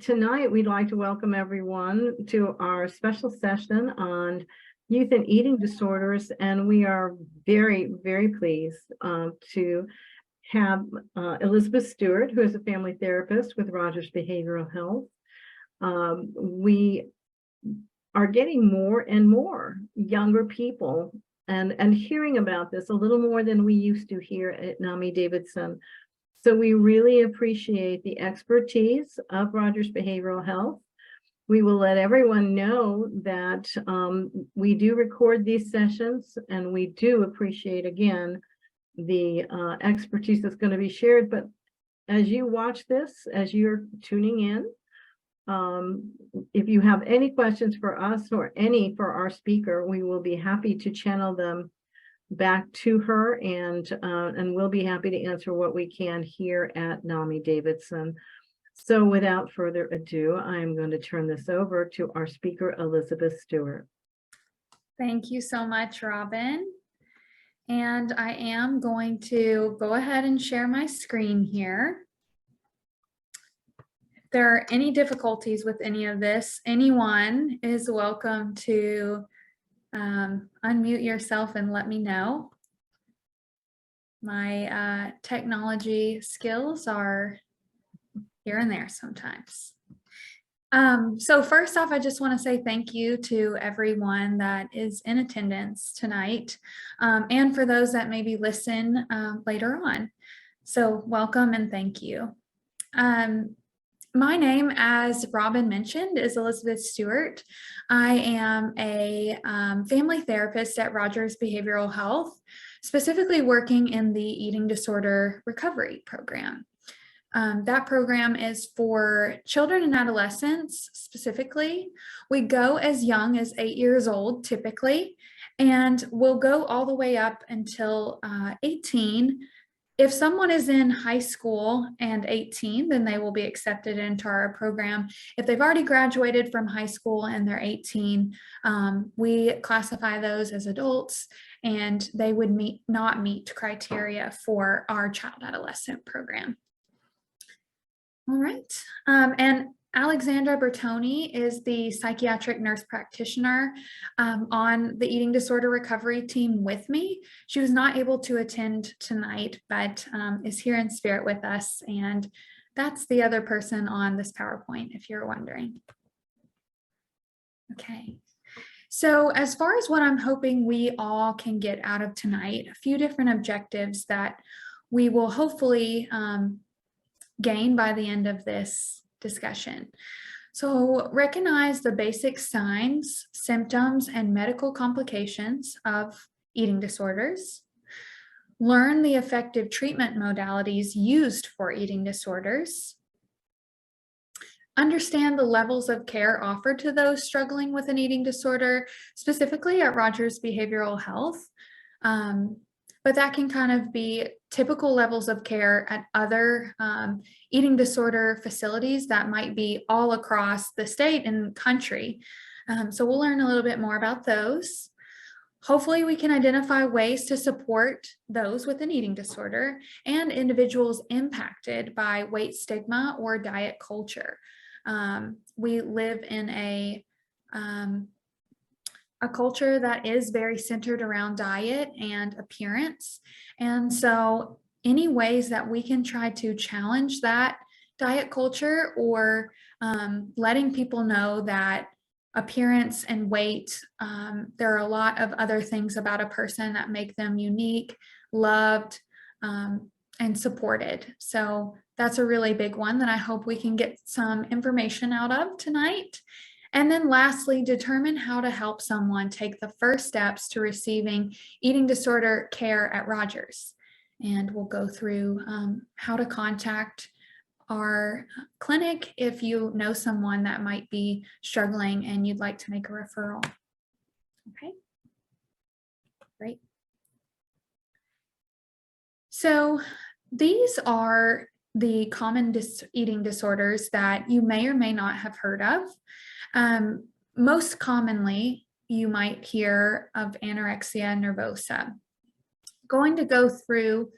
Tonight, we'd like to welcome everyone to our special session on youth and eating disorders, and we are very, very pleased to have Elizabeth Stewart, who is a family therapist with Rogers Behavioral Health. We are getting more and more younger people and hearing about this a little more than we used to here at NAMI Davidson. So we really appreciate the expertise of Rogers Behavioral Health. We will let everyone know that we do record these sessions, and we do appreciate, again, the expertise that's going to be shared. But as you watch this, as you're tuning in, if you have any questions for us or any for our speaker, we will be happy to channel them back to her, and we'll be happy to answer what we can here at NAMI Davidson. So without further ado, I'm going to turn this over to our speaker, Elizabeth Stewart. Thank you so much, Robin. And I am going to go ahead and share my screen here. If there are any difficulties with any of this, anyone is welcome to unmute yourself and let me know. My technology skills are here and there sometimes. So first off, I just want to say thank you to everyone that is in attendance tonight, and for those that maybe listen later on. So welcome and thank you. My name, as Robin mentioned, is Elizabeth Stewart. I am a family therapist at Rogers Behavioral Health, specifically working in the eating disorder recovery program. That program is for children and adolescents specifically. We go as young as 8 years old typically, and we'll go all the way up until 18. If someone is in high school and 18, then they will be accepted into our program. If they've already graduated from high school and they're 18, we classify those as adults, and they would not meet criteria for our child adolescent program. All right, and Alexandra Bertoni is the psychiatric nurse practitioner on the eating disorder recovery team with me. She was not able to attend tonight, but is here in spirit with us. And that's the other person on this PowerPoint, if you're wondering. Okay. So as far as what I'm hoping we all can get out of tonight, a few different objectives that we will hopefully gain by the end of this discussion. So recognize the basic signs, symptoms, and medical complications of eating disorders. Learn the effective treatment modalities used for eating disorders. Understand the levels of care offered to those struggling with an eating disorder, specifically at Rogers Behavioral Health. But that can kind of be typical levels of care at other eating disorder facilities that might be all across the state and country. So we'll learn a little bit more about those. Hopefully we can identify ways to support those with an eating disorder and individuals impacted by weight stigma or diet culture. We live in a culture that is very centered around diet and appearance. And so any ways that we can try to challenge that diet culture, or letting people know that appearance and weight, there are a lot of other things about a person that make them unique, loved, and supported. So that's a really big one that I hope we can get some information out of tonight. And then lastly, determine how to help someone take the first steps to receiving eating disorder care at Rogers. And we'll go through how to contact our clinic if you know someone that might be struggling and you'd like to make a referral. Okay, great. So these are the common eating disorders that you may or may not have heard of. Most commonly, you might hear of anorexia nervosa. Going to go through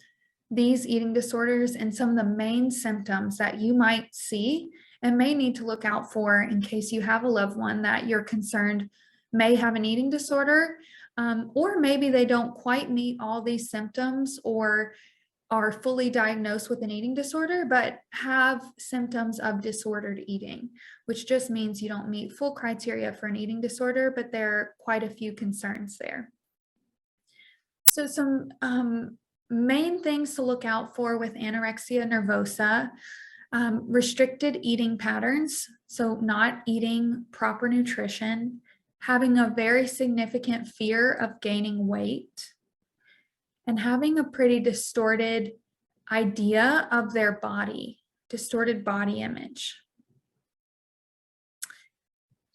these eating disorders and some of the main symptoms that you might see and may need to look out for in case you have a loved one that you're concerned may have an eating disorder, or maybe they don't quite meet all these symptoms or are fully diagnosed with an eating disorder, but have symptoms of disordered eating, which just means you don't meet full criteria for an eating disorder, but there are quite a few concerns there. So some main things to look out for with anorexia nervosa: restricted eating patterns, so not eating proper nutrition, having a very significant fear of gaining weight, and having a pretty distorted idea of their body, distorted body image.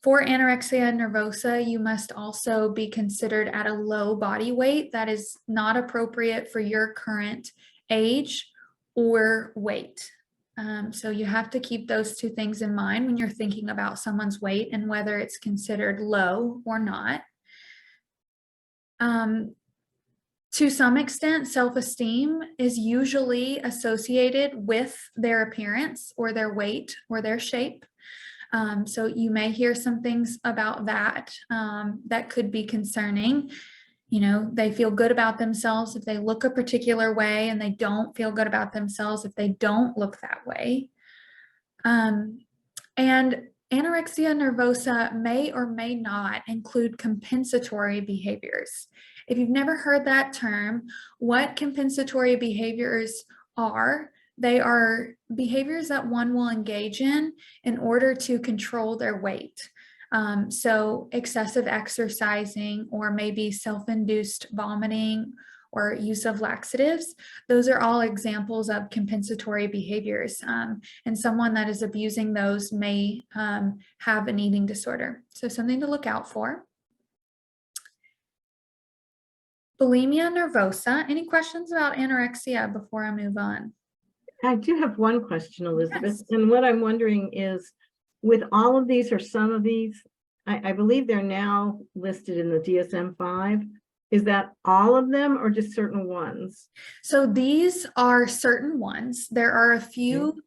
For anorexia nervosa, you must also be considered at a low body weight that is not appropriate for your current age or weight. So you have to keep those two things in mind when you're thinking about someone's weight and whether it's considered low or not. To some extent, self-esteem is usually associated with their appearance or their weight or their shape. So you may hear some things about that that could be concerning. You know, they feel good about themselves if they look a particular way, and they don't feel good about themselves if they don't look that way. And anorexia nervosa may or may not include compensatory behaviors. If you've never heard that term, what compensatory behaviors are, they are behaviors that one will engage in order to control their weight. So excessive exercising, or maybe self-induced vomiting, or use of laxatives, those are all examples of compensatory behaviors. And someone that is abusing those may have an eating disorder. So something to look out for. Bulimia nervosa. Any questions about anorexia before I move on? I do have one question, Elizabeth. Yes. And what I'm wondering is, with all of these or some of these, I believe they're now listed in the DSM-5. Is that all of them or just certain ones? So these are certain ones. There are a few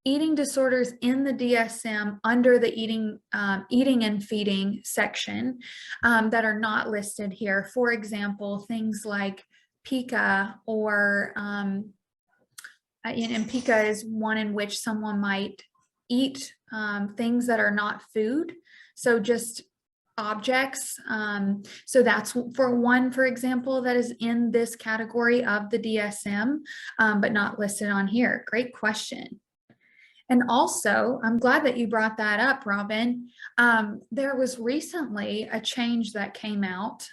eating disorders in the DSM under the eating and feeding section that are not listed here. For example, things like pica, or and pica is one in which someone might eat things that are not food. So just objects. So that's for one, for example, that is in this category of the DSM, but not listed on here. Great question. And also, I'm glad that you brought that up, Robin. There was recently a change that came out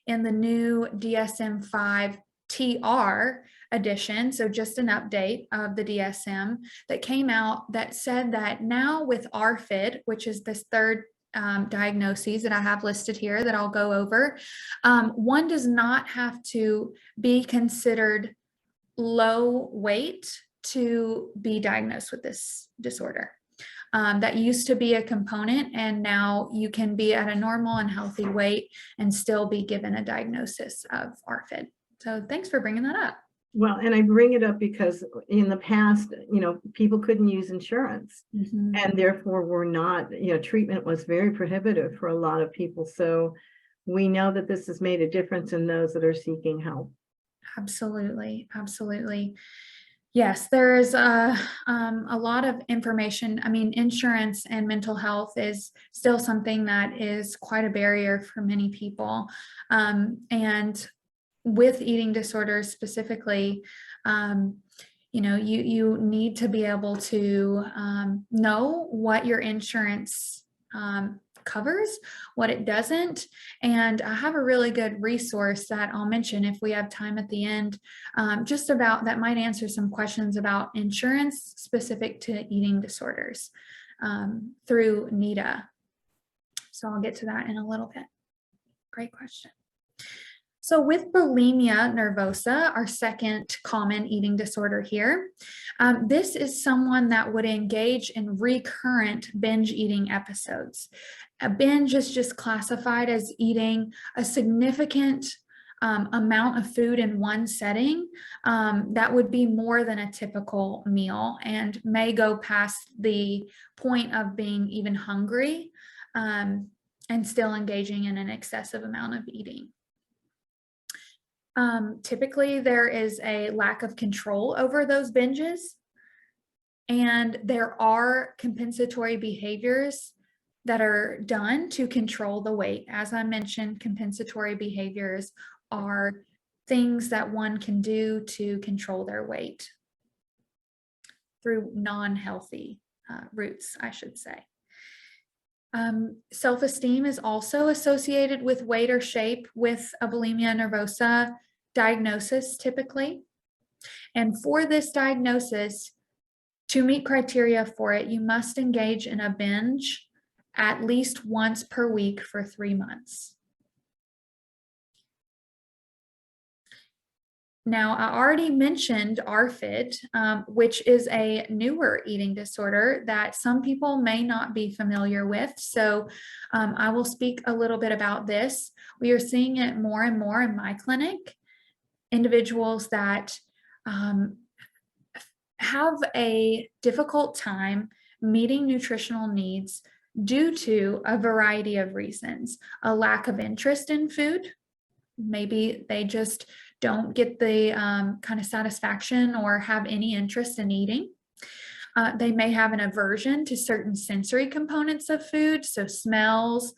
in the new DSM-5 TR edition. So just an update of the DSM that came out that said that now with RFID, which is this third diagnoses that I have listed here that I'll go over, one does not have to be considered low weight to be diagnosed with this disorder. That used to be a component, and now you can be at a normal and healthy weight and still be given a diagnosis of RFID. So thanks for bringing that up. Well, and I bring it up because in the past, people couldn't use insurance, and therefore were not, treatment was very prohibitive for a lot of people. So we know that this has made a difference in those that are seeking help. Absolutely. Absolutely. Yes, there is a lot of information. I mean, insurance and mental health is still something that is quite a barrier for many people. And with eating disorders specifically, you need to be able to know what your insurance covers, what it doesn't. And I have a really good resource that I'll mention if we have time at the end, just about that might answer some questions about insurance specific to eating disorders through NIDA. So I'll get to that in a little bit. Great question. So with bulimia nervosa, our second common eating disorder here, this is someone that would engage in recurrent binge eating episodes. A binge is just classified as eating a significant amount of food in one setting that would be more than a typical meal and may go past the point of being even hungry and still engaging in an excessive amount of eating. Typically, there is a lack of control over those binges, and there are compensatory behaviors that are done to control the weight. As I mentioned, compensatory behaviors are things that one can do to control their weight through non-healthy routes, I should say. Self-esteem is also associated with weight or shape with a bulimia nervosa diagnosis typically. And for this diagnosis, to meet criteria for it, you must engage in a binge at least once per week for 3 months. Now, I already mentioned ARFID, which is a newer eating disorder that some people may not be familiar with. So I will speak a little bit about this. We are seeing it more and more in my clinic. Individuals that have a difficult time meeting nutritional needs due to a variety of reasons. A lack of interest in food. Maybe they just don't get the kind of satisfaction or have any interest in eating. They may have an aversion to certain sensory components of food, so smells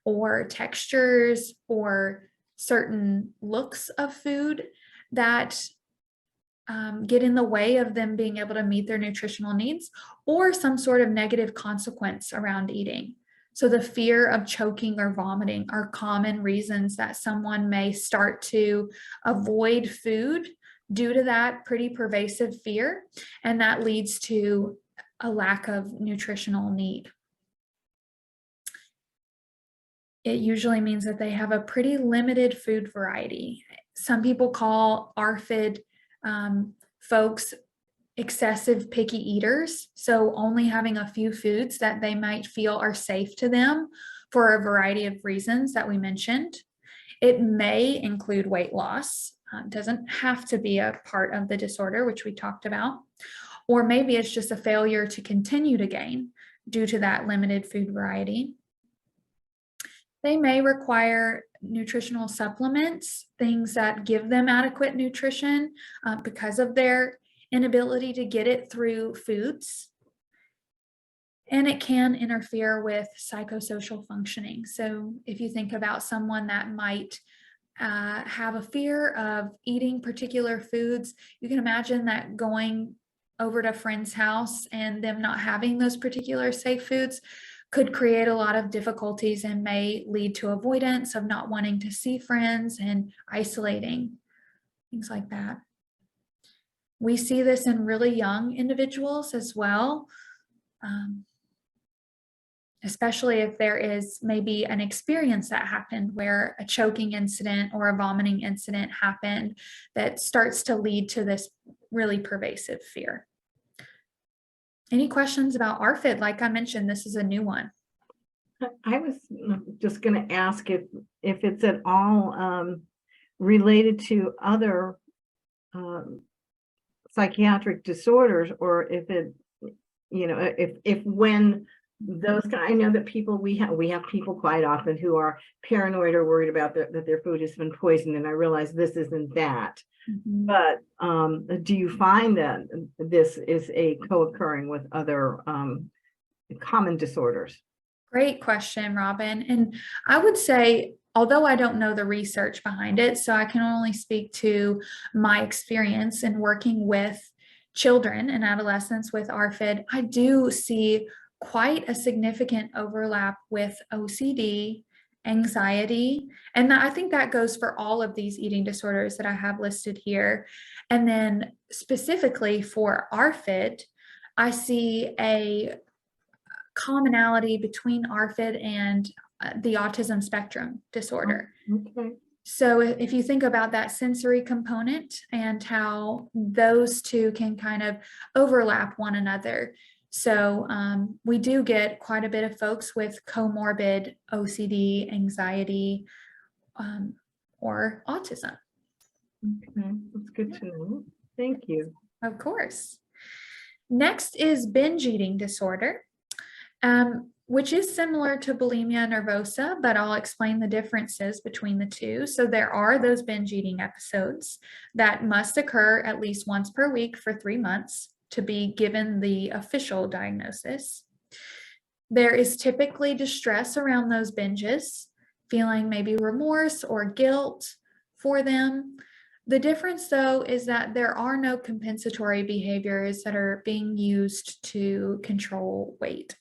or textures or certain looks of food that get in the way of them being able to meet their nutritional needs, or some sort of negative consequence around eating. So the fear of choking or vomiting are common reasons that someone may start to avoid food due to that pretty pervasive fear, and that leads to a lack of nutritional need. It usually means that they have a pretty limited food variety. Some people call ARFID folks excessive picky eaters, so only having a few foods that they might feel are safe to them for a variety of reasons that we mentioned. It may include weight loss. It doesn't have to be a part of the disorder, which we talked about. Or maybe it's just a failure to continue to gain due to that limited food variety. They may require nutritional supplements, things that give them adequate nutrition because of their inability to get it through foods. And it can interfere with psychosocial functioning. So if you think about someone that might have a fear of eating particular foods, you can imagine that going over to a friend's house and them not having those particular safe foods could create a lot of difficulties and may lead to avoidance of not wanting to see friends and isolating, things like that. We see this in really young individuals as well, especially if there is maybe an experience that happened where a choking incident or a vomiting incident happened that starts to lead to this really pervasive fear. Any questions about ARFID? Like I mentioned, this is a new one. I was just going to ask if it's at all related to other psychiatric disorders, or if it, you know, if when those I know that people we have people quite often who are paranoid or worried about that their food has been poisoned, and I realize this isn't that. Mm-hmm. But do you find that this is a co-occurring with other common disorders? Great question, Robin. And I would say, although I don't know the research behind it, so I can only speak to my experience in working with children and adolescents with ARFID, I do see quite a significant overlap with OCD, anxiety, and I think that goes for all of these eating disorders that I have listed here. And then specifically for ARFID, I see a commonality between ARFID and the autism spectrum disorder. Okay. So if you think about that sensory component and how those two can kind of overlap one another. So we do get quite a bit of folks with comorbid OCD, anxiety, or autism. Okay, that's good to know. Thank you. Of course. Next is binge eating disorder, which is similar to bulimia nervosa, but I'll explain the differences between the two. So there are those binge eating episodes that must occur at least once per week for 3 months to be given the official diagnosis. There is typically distress around those binges, feeling maybe remorse or guilt for them. The difference, though, is that there are no compensatory behaviors that are being used to control weight.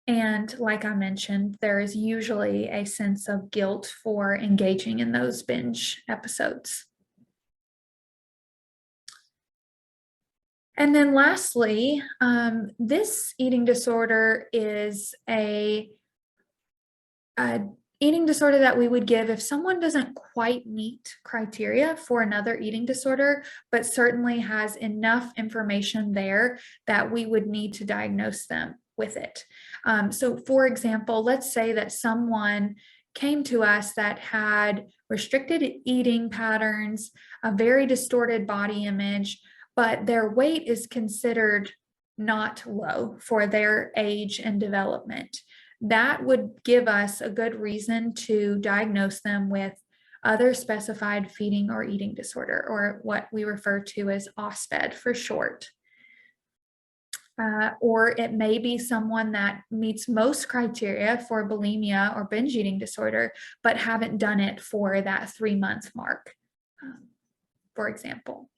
And like I mentioned, there is usually a sense of guilt for engaging in those binge episodes. And then lastly, this eating disorder is a eating disorder that we would give if someone doesn't quite meet criteria for another eating disorder, but certainly has enough information there that we would need to diagnose them with it. So for example, let's say that someone came to us that had restricted eating patterns, a very distorted body image, but their weight is considered not low for their age and development. That would give us a good reason to diagnose them with other specified feeding or eating disorder, or what we refer to as OSFED for short. Or it may be someone that meets most criteria for bulimia or binge eating disorder, but haven't done it for that 3-month mark, for example.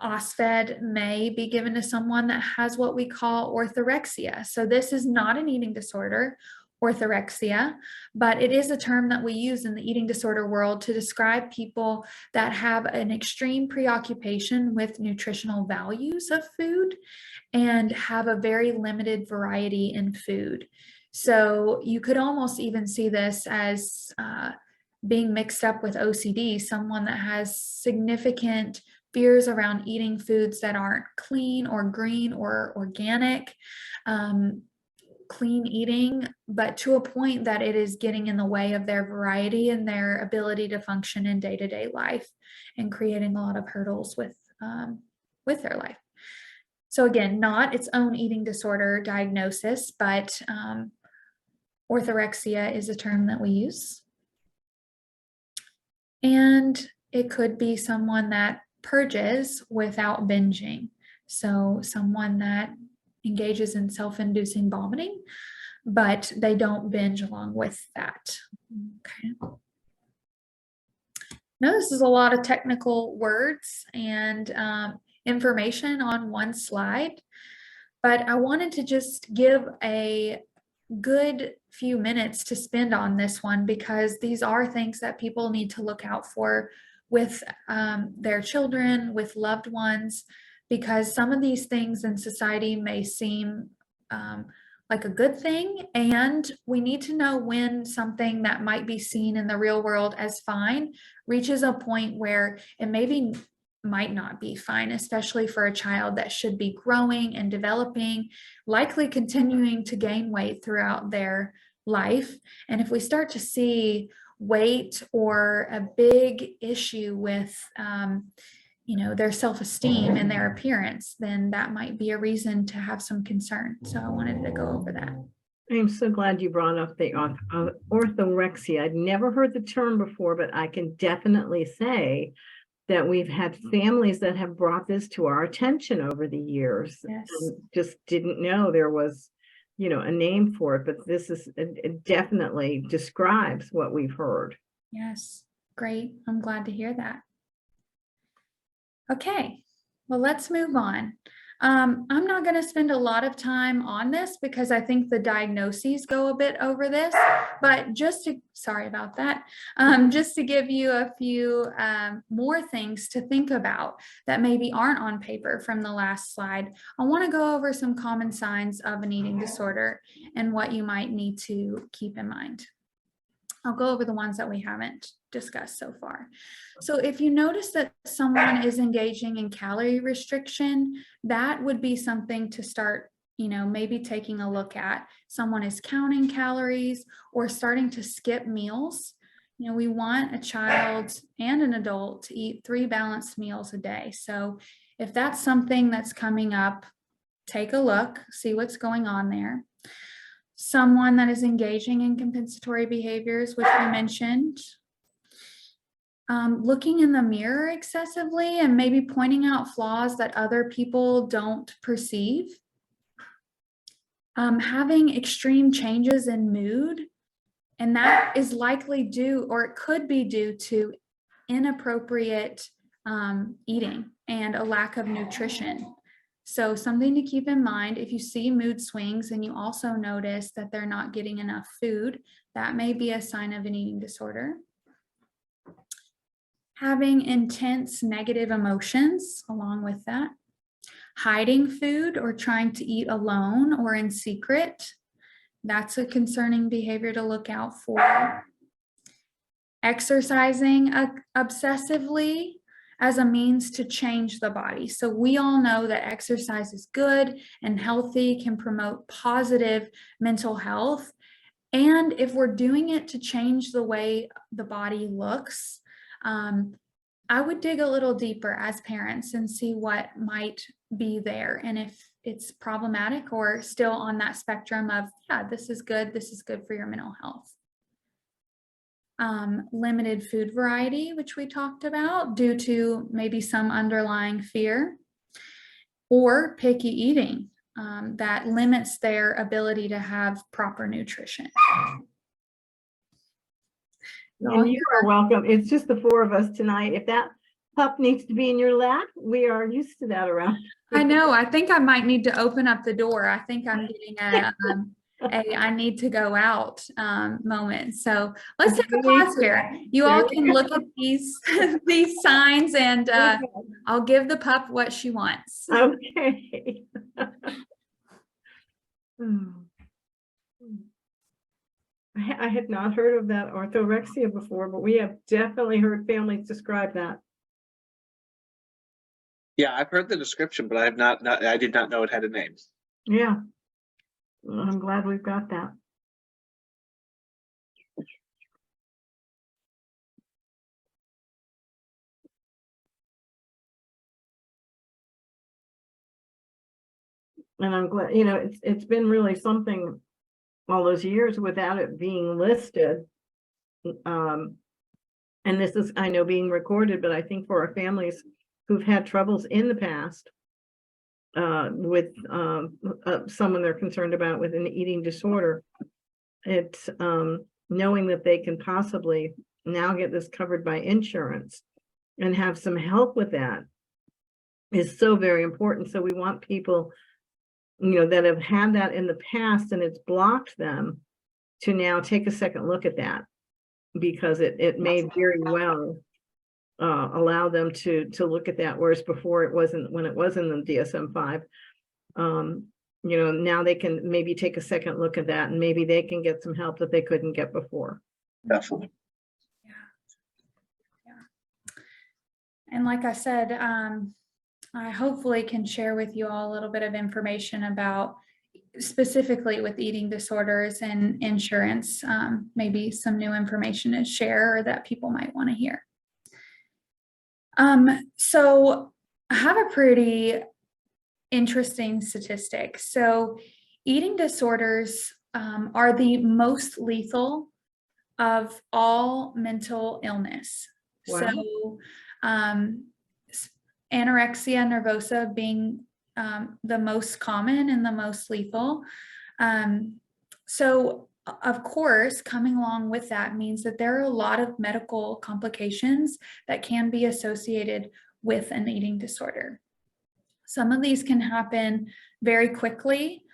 OSFED may be given to someone that has what we call orthorexia. So this is not an eating disorder, orthorexia, but it is a term that we use in the eating disorder world to describe people that have an extreme preoccupation with nutritional values of food and have a very limited variety in food. So you could almost even see this as being mixed up with OCD, someone that has significant fears around eating foods that aren't clean or green or organic, clean eating, but to a point that it is getting in the way of their variety and their ability to function in day-to-day life and creating a lot of hurdles with their life. So again, not its own eating disorder diagnosis, but orthorexia is a term that we use. And it could be someone that purges without binging. So someone that engages in self-inducing vomiting, but they don't binge along with that. Okay. Now, this is a lot of technical words and information on one slide, but I wanted to just give a good few minutes to spend on this one because these are things that people need to look out for with their children, with loved ones, because some of these things in society may seem like a good thing, and we need to know when something that might be seen in the real world as fine reaches a point where it might not be fine, especially for a child that should be growing and developing, likely continuing to gain weight throughout their life. And if we start to see weight or a big issue with their self-esteem and their appearance, then that might be a reason to have some concern. So I wanted to go over that. I'm so glad you brought up the orthorexia. I'd never heard the term before, but I can definitely say that we've had families that have brought this to our attention over the years. Yes. And just didn't know there was, a name for it, but it definitely describes what we've heard. Yes, great. I'm glad to hear that. Okay, well, let's move on. I'm not going to spend a lot of time on this because I think the diagnoses go a bit over this, but sorry about that, just to give you a few more things to think about that maybe aren't on paper from the last slide, I want to go over some common signs of an eating disorder and what you might need to keep in mind. I'll go over the ones that we haven't discussed so far. So if you notice that someone is engaging in calorie restriction, that would be something to start maybe taking a look at someone is counting calories or starting to skip meals. We want a child and an adult to eat 3 balanced meals a day. So if that's something that's coming up, take a look, see what's going on there. Someone that is engaging in compensatory behaviors, which we mentioned. Looking in the mirror excessively and maybe pointing out flaws that other people don't perceive. Having extreme changes in mood, and that is likely due, or it could be due to inappropriate eating and a lack of nutrition. So something to keep in mind, if you see mood swings and you also notice that they're not getting enough food, that may be a sign of an eating disorder. Having intense negative emotions along with that. Hiding food or trying to eat alone or in secret. That's a concerning behavior to look out for. Exercising obsessively as a means to change the body. So we all know that exercise is good and healthy, can promote positive mental health. And if we're doing it to change the way the body looks, I would dig a little deeper as parents and see what might be there. And if it's problematic or still on that spectrum of, yeah, this is good for your mental health. Limited food variety, which we talked about, due to maybe some underlying fear, or picky eating that limits their ability to have proper nutrition. And you are welcome. It's just the 4 of us tonight. If that pup needs to be in your lap, we are used to that around. I know. I think I might need to open up the door. I think I'm getting a I need to go out moment. So let's take a pause here. You all can look at these these signs, and I'll give the pup what she wants. Okay. I had not heard of that orthorexia before, but we have definitely heard families describe that. Yeah, I've heard the description, but I did not know it had a name. Yeah. Well, I'm glad we've got that. And I'm glad, it's been really something all those years without it being listed. And this is, I know, being recorded, but I think for our families who've had troubles in the past with someone they're concerned about with an eating disorder, it's knowing that they can possibly now get this covered by insurance and have some help with that is so very important. So we want people, that have had that in the past and it's blocked them, to now take a second look at that, because it may very well allow them to look at that, whereas before it wasn't, when it was in the DSM-5. Now they can maybe take a second look at that, and maybe they can get some help that they couldn't get before. Definitely. Yeah. And like I said, I hopefully can share with you all a little bit of information about specifically with eating disorders and insurance, maybe some new information to share or that people might want to hear. So I have a pretty interesting statistic. So eating disorders are the most lethal of all mental illness. Wow. So anorexia nervosa being the most common and the most lethal. So of course, coming along with that means that there are a lot of medical complications that can be associated with an eating disorder. Some of these can happen very quickly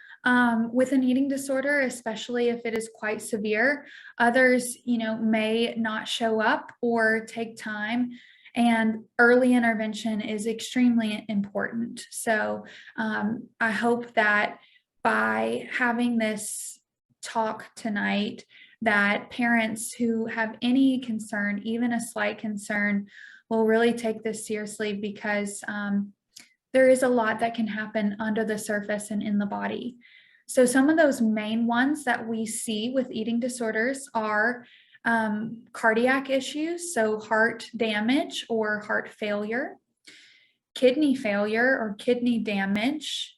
with an eating disorder, especially if it is quite severe. Others, may not show up or take time. And early intervention is extremely important. So I hope that by having this talk tonight, that parents who have any concern, even a slight concern, will really take this seriously, because there is a lot that can happen under the surface and in the body. So some of those main ones that we see with eating disorders are cardiac issues, so heart damage or heart failure, kidney failure or kidney damage,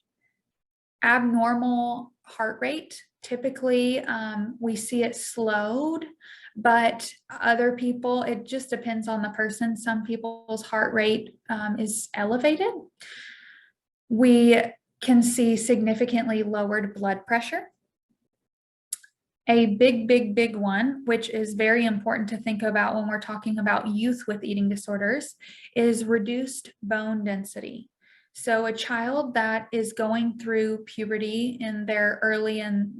abnormal heart rate. Typically, we see it slowed, but other people, it just depends on the person. Some people's heart rate is elevated. We can see significantly lowered blood pressure. A big one, which is very important to think about when we're talking about youth with eating disorders, is reduced bone density. So a child that is going through puberty in their early and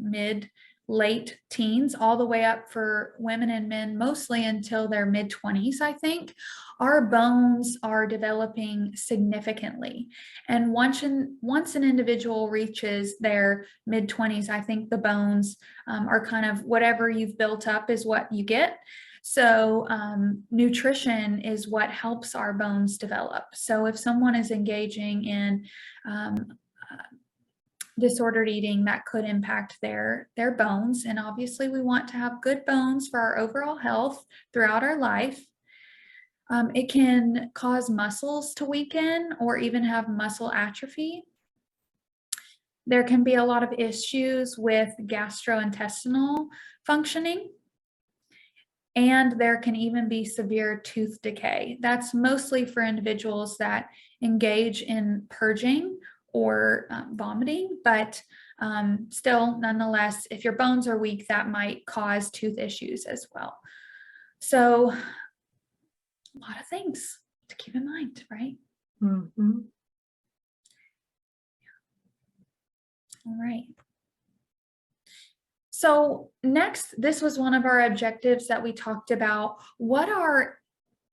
late teens, all the way up for women and men, mostly until their mid-20s, I think, our bones are developing significantly. And once an individual reaches their mid-20s, I think the bones are kind of whatever you've built up is what you get. So nutrition is what helps our bones develop. So if someone is engaging in disordered eating, that could impact their bones. And obviously we want to have good bones for our overall health throughout our life. It can cause muscles to weaken or even have muscle atrophy. There can be a lot of issues with gastrointestinal functioning. And there can even be severe tooth decay. That's mostly for individuals that engage in purging or vomiting, but still, nonetheless, if your bones are weak, that might cause tooth issues as well. So a lot of things to keep in mind, right? Mm-hmm. All right. So next, this was one of our objectives that we talked about. What are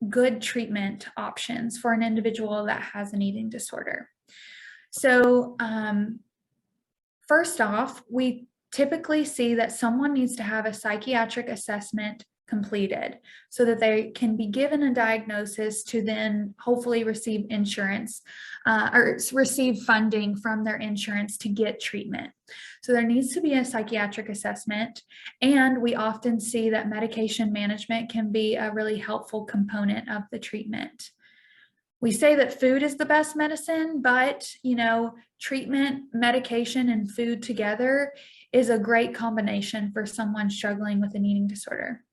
good treatment options for an individual that has an eating disorder? So first off, we typically see that someone needs to have a psychiatric assessment completed so that they can be given a diagnosis to then hopefully receive insurance or receive funding from their insurance to get treatment. So there needs to be a psychiatric assessment, and we often see that medication management can be a really helpful component of the treatment. We say that food is the best medicine, but treatment, medication, and food together is a great combination for someone struggling with an eating disorder.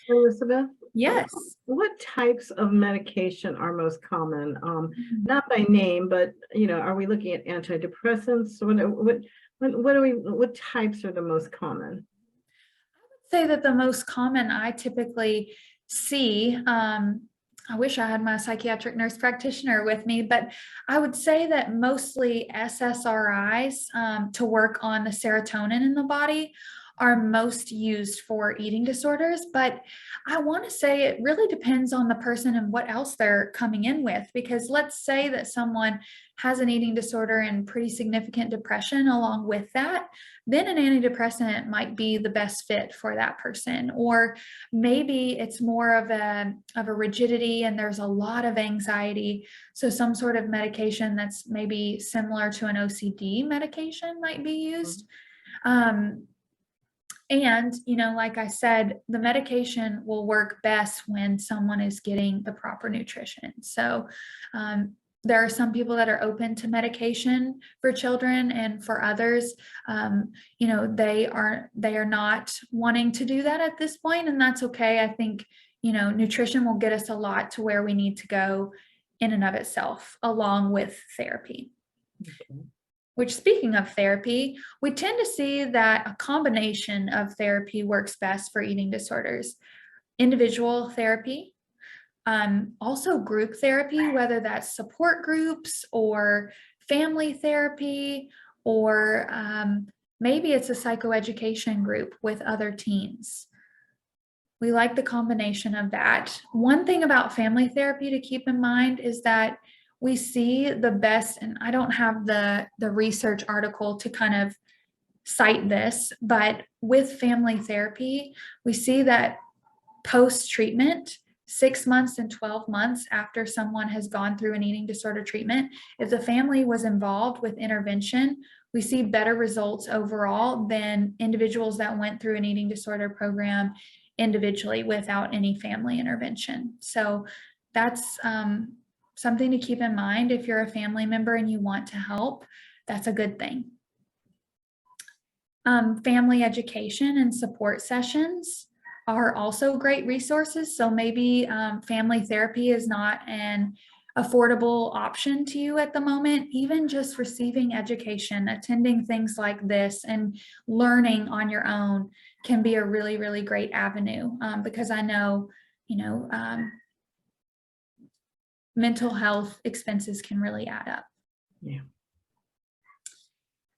Elizabeth? Yes. What types of medication are most common? Not by name, but are we looking at antidepressants? What types are the most common? I would say that the most common I typically see, I wish I had my psychiatric nurse practitioner with me, but I would say that mostly SSRIs to work on the serotonin in the body are most used for eating disorders. But I want to say it really depends on the person and what else they're coming in with, because let's say that someone has an eating disorder and pretty significant depression along with that, then an antidepressant might be the best fit for that person. Or maybe it's more of a rigidity and there's a lot of anxiety. So some sort of medication that's maybe similar to an OCD medication might be used. And, like I said, the medication will work best when someone is getting the proper nutrition. So there are some people that are open to medication for children, and for others, they are not wanting to do that at this point, and that's okay. I think, nutrition will get us a lot to where we need to go in and of itself, along with therapy. Okay. Which, speaking of therapy, we tend to see that a combination of therapy works best for eating disorders. Individual therapy, also group therapy, whether that's support groups or family therapy, or maybe it's a psychoeducation group with other teens. We like the combination of that. One thing about family therapy to keep in mind is that we see the best, and I don't have the research article to kind of cite this, but with family therapy, we see that post-treatment, 6 months and 12 months after someone has gone through an eating disorder treatment, if the family was involved with intervention, we see better results overall than individuals that went through an eating disorder program individually without any family intervention. So that's something to keep in mind. If you're a family member and you want to help, that's a good thing. Family education and support sessions are also great resources. So maybe family therapy is not an affordable option to you at the moment. Even just receiving education, attending things like this and learning on your own can be a really, really great avenue, because I know, mental health expenses can really add up. Yeah.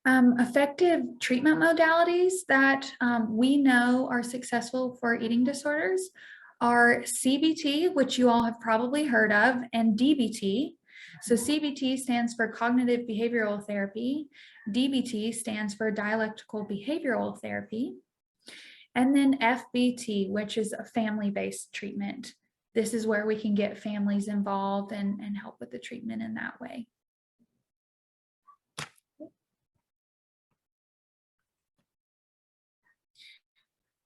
Effective treatment modalities that we know are successful for eating disorders are CBT, which you all have probably heard of, and DBT. So CBT stands for cognitive behavioral therapy. DBT stands for dialectical behavioral therapy. And then FBT, which is a family-based treatment. This is where we can get families involved and help with the treatment in that way.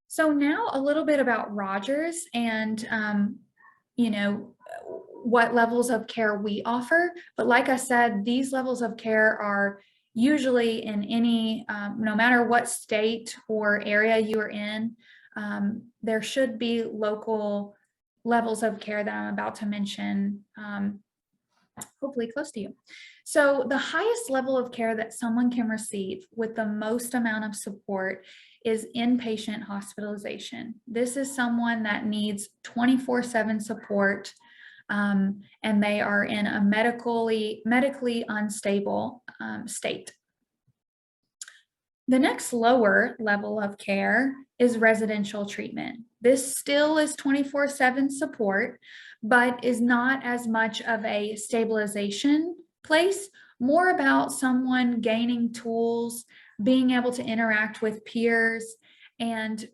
So now a little bit about Rogers and, what levels of care we offer. But like I said, these levels of care are usually in any, no matter what state or area you are in, there should be local levels of care that I'm about to mention, hopefully close to you. So the highest level of care that someone can receive with the most amount of support is inpatient hospitalization. This is someone that needs 24/7 support, and they are in a medically unstable state. The next lower level of care is residential treatment. This still is 24/7 support, but is not as much of a stabilization place, more about someone gaining tools, being able to interact with peers, and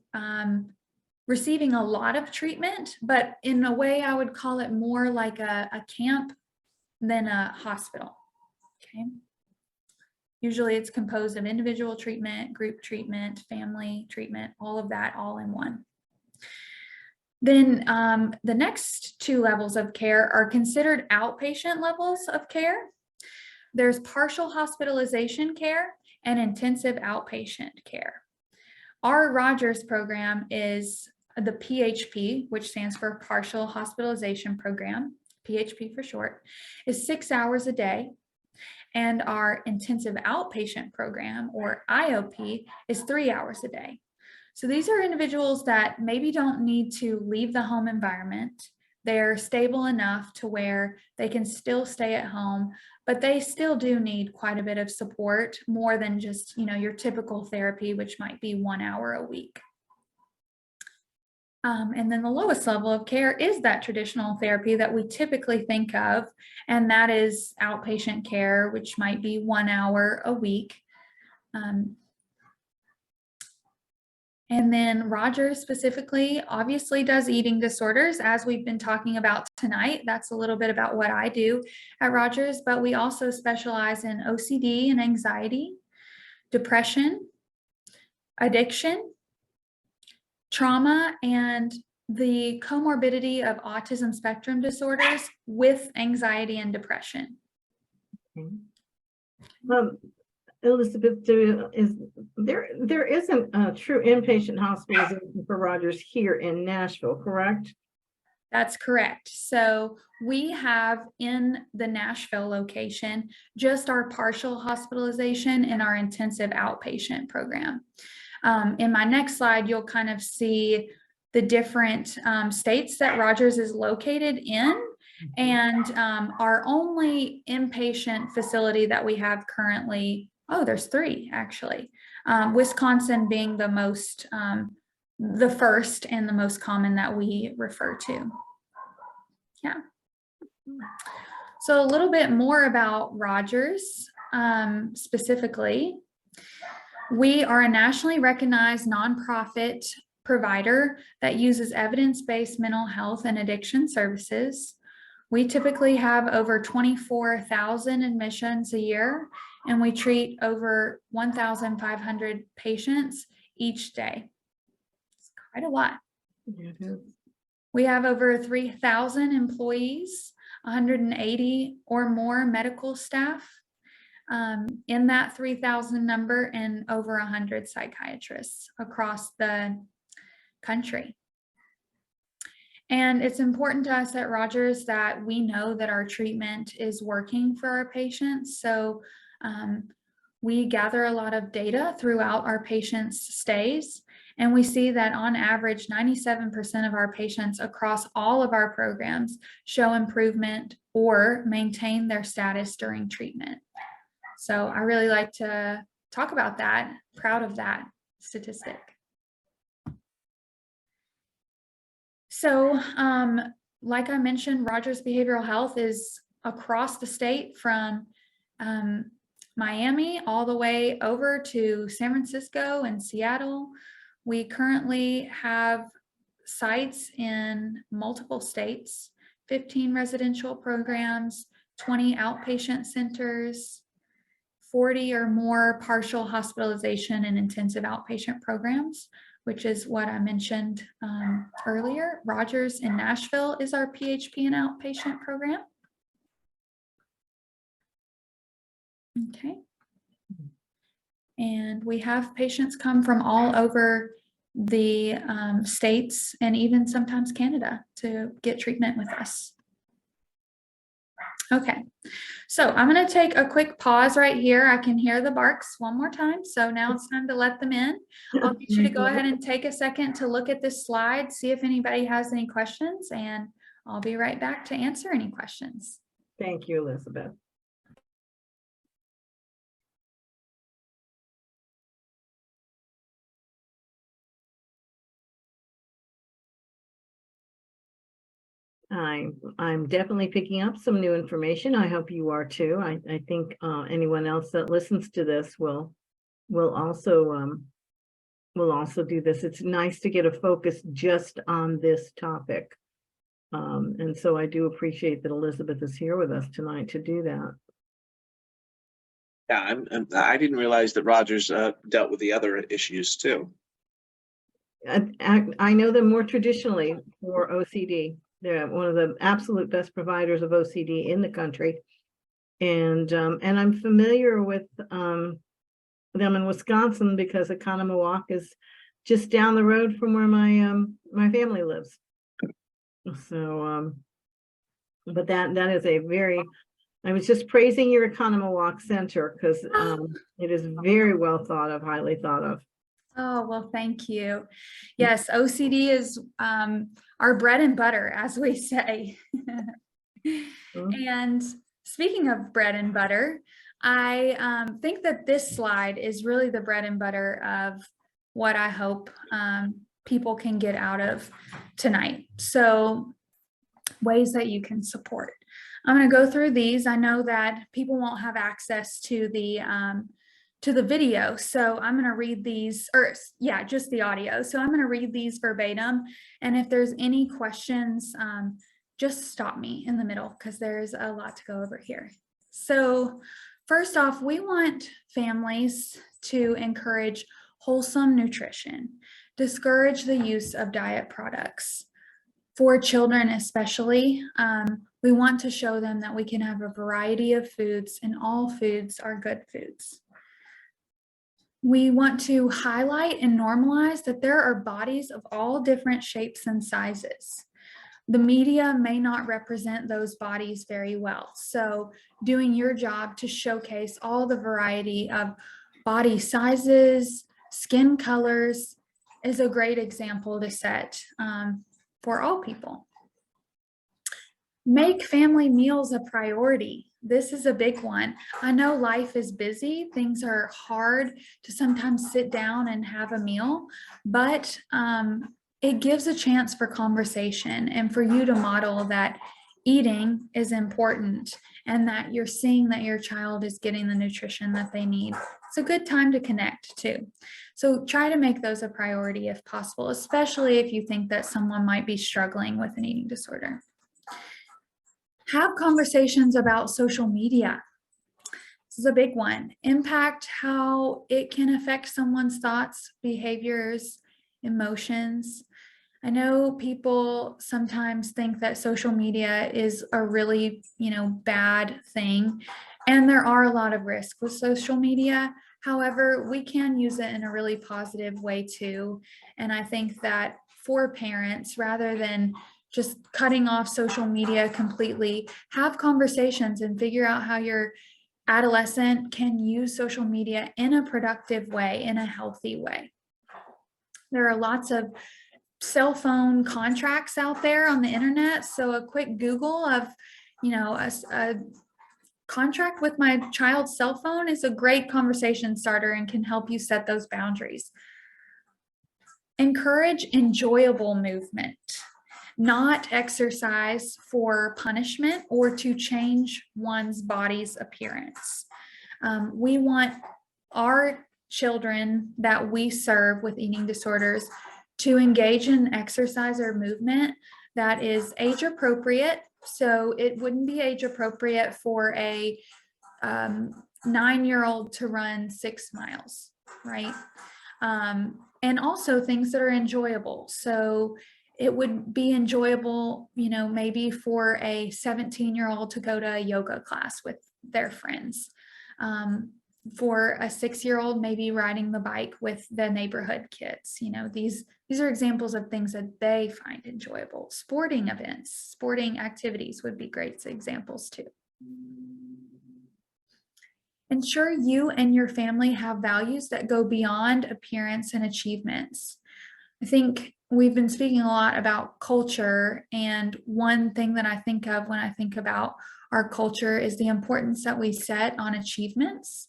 receiving a lot of treatment, but in a way I would call it more like a camp than a hospital, okay? Usually it's composed of individual treatment, group treatment, family treatment, all of that all in one. Then the next two levels of care are considered outpatient levels of care. There's partial hospitalization care and intensive outpatient care. Our Rogers program is the PHP, which stands for Partial Hospitalization Program, PHP for short, is 6 hours a day. And our intensive outpatient program, or IOP, is 3 hours a day. So these are individuals that maybe don't need to leave the home environment. They're stable enough to where they can still stay at home, but they still do need quite a bit of support, more than just, your typical therapy, which might be 1 hour a week. And then the lowest level of care is that traditional therapy that we typically think of, and that is outpatient care, which might be 1 hour a week. And then Rogers specifically obviously does eating disorders, as we've been talking about tonight. That's a little bit about what I do at Rogers, but we also specialize in OCD and anxiety, depression, addiction, trauma, and the comorbidity of autism spectrum disorders with anxiety and depression. Elizabeth, there isn't a true inpatient hospitalization for Rogers here in Nashville, correct? That's correct. So we have in the Nashville location just our partial hospitalization and our intensive outpatient program. In my next slide, you'll kind of see the different states that Rogers is located in, and our only inpatient facility that we have currently, there's 3 actually, Wisconsin being the most, the first and the most common that we refer to. Yeah. So a little bit more about Rogers specifically. We are a nationally recognized nonprofit provider that uses evidence-based mental health and addiction services. We typically have over 24,000 admissions a year, and we treat over 1,500 patients each day. It's quite a lot. Yeah, it is. We have over 3,000 employees, 180 or more medical staff in that 3,000 number, and over 100 psychiatrists across the country. And it's important to us at Rogers that we know that our treatment is working for our patients. So we gather a lot of data throughout our patients' stays, and we see that on average, 97% of our patients across all of our programs show improvement or maintain their status during treatment. So I really like to talk about that, proud of that statistic. So like I mentioned, Rogers Behavioral Health is across the state from Miami all the way over to San Francisco and Seattle. We currently have sites in multiple states, 15 residential programs, 20 outpatient centers, 40 or more partial hospitalization and intensive outpatient programs, which is what I mentioned earlier. Rogers in Nashville is our PHP and outpatient program. Okay. And we have patients come from all over the states and even sometimes Canada to get treatment with us. Okay, so I'm going to take a quick pause right here. I can hear the barks one more time. So now it's time to let them in. I'll get you to go ahead and take a second to look at this slide, see if anybody has any questions, and I'll be right back to answer any questions. Thank you, Elizabeth. I'm definitely picking up some new information. I hope you are too. I think anyone else that listens to this will also do this. It's nice to get a focus just on this topic. And so I do appreciate that Elizabeth is here with us tonight to do that. Yeah, I didn't realize that Rogers dealt with the other issues too. I know them more traditionally for OCD. They're one of the absolute best providers of OCD in the country, and I'm familiar with them in Wisconsin because Economowalk is just down the road from where my family lives. So, but that is a very. I was just praising your Economowalk Center because it is very well thought of, highly thought of. Oh, well, thank you. Yes, OCD is our bread and butter, as we say. And speaking of bread and butter, I think that this slide is really the bread and butter of what I hope people can get out of tonight. So ways that you can support. I'm going to go through these. I know that people won't have access to the video. So I'm going to read these, or yeah, just the audio. So I'm going to read these verbatim. And if there's any questions, just stop me in the middle because there's a lot to go over here. So first off, we want families to encourage wholesome nutrition, discourage the use of diet products. For children especially, we want to show them that we can have a variety of foods and all foods are good foods. We want to highlight and normalize that there are bodies of all different shapes and sizes. The media may not represent those bodies very well. So doing your job to showcase all the variety of body sizes, skin colors is a great example to set for all people. Make family meals a priority. This is a big one. I know life is busy. Things are hard to sometimes sit down and have a meal, but it gives a chance for conversation and for you to model that eating is important and that you're seeing that your child is getting the nutrition that they need. It's a good time to connect too. So try to make those a priority if possible, especially if you think that someone might be struggling with an eating disorder. Have conversations about social media. This is a big one. Impact how it can affect someone's thoughts, behaviors, emotions. I know people sometimes think that social media is a really, bad thing, and there are a lot of risks with social media. However, we can use it in a really positive way too. And I think that for parents, rather than just cutting off social media completely, have conversations and figure out how your adolescent can use social media in a productive way, in a healthy way. There are lots of cell phone contracts out there on the internet. So a quick Google of, a contract with my child's cell phone is a great conversation starter and can help you set those boundaries. Encourage enjoyable movement, not exercise for punishment or to change one's body's appearance. We want our children that we serve with eating disorders to engage in exercise or movement that is age appropriate. So it wouldn't be age appropriate for a 9-year-old to run 6 miles, right? And also things that are enjoyable. So it would be enjoyable, maybe for a 17-year-old to go to a yoga class with their friends. For a 6-year-old, maybe riding the bike with the neighborhood kids. These are examples of things that they find enjoyable. Sporting events, sporting activities would be great examples too. Ensure you and your family have values that go beyond appearance and achievements. I think we've been speaking a lot about culture, and one thing that I think of when I think about our culture is the importance that we set on achievements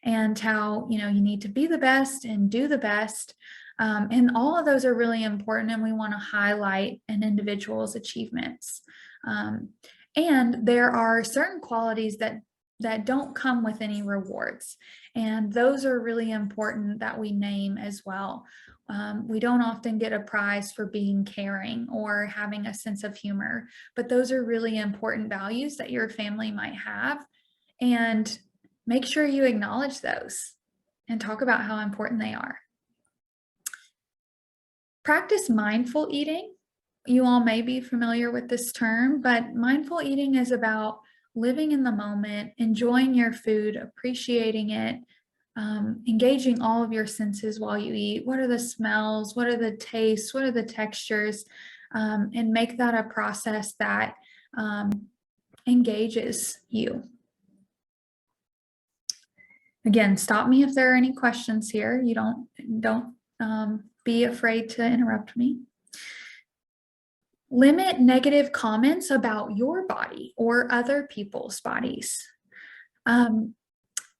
and how, you need to be the best and do the best. And all of those are really important, and we want to highlight an individual's achievements. And there are certain qualities that don't come with any rewards. And those are really important that we name as well. We don't often get a prize for being caring or having a sense of humor, but those are really important values that your family might have. And make sure you acknowledge those and talk about how important they are. Practice mindful eating. You all may be familiar with this term, but mindful eating is about living in the moment, enjoying your food, appreciating it, engaging all of your senses while you eat. What are the smells? What are the tastes? What are the textures? And make that a process that engages you. Again, stop me if there are any questions here. You don't be afraid to interrupt me. Limit negative comments about your body or other people's bodies.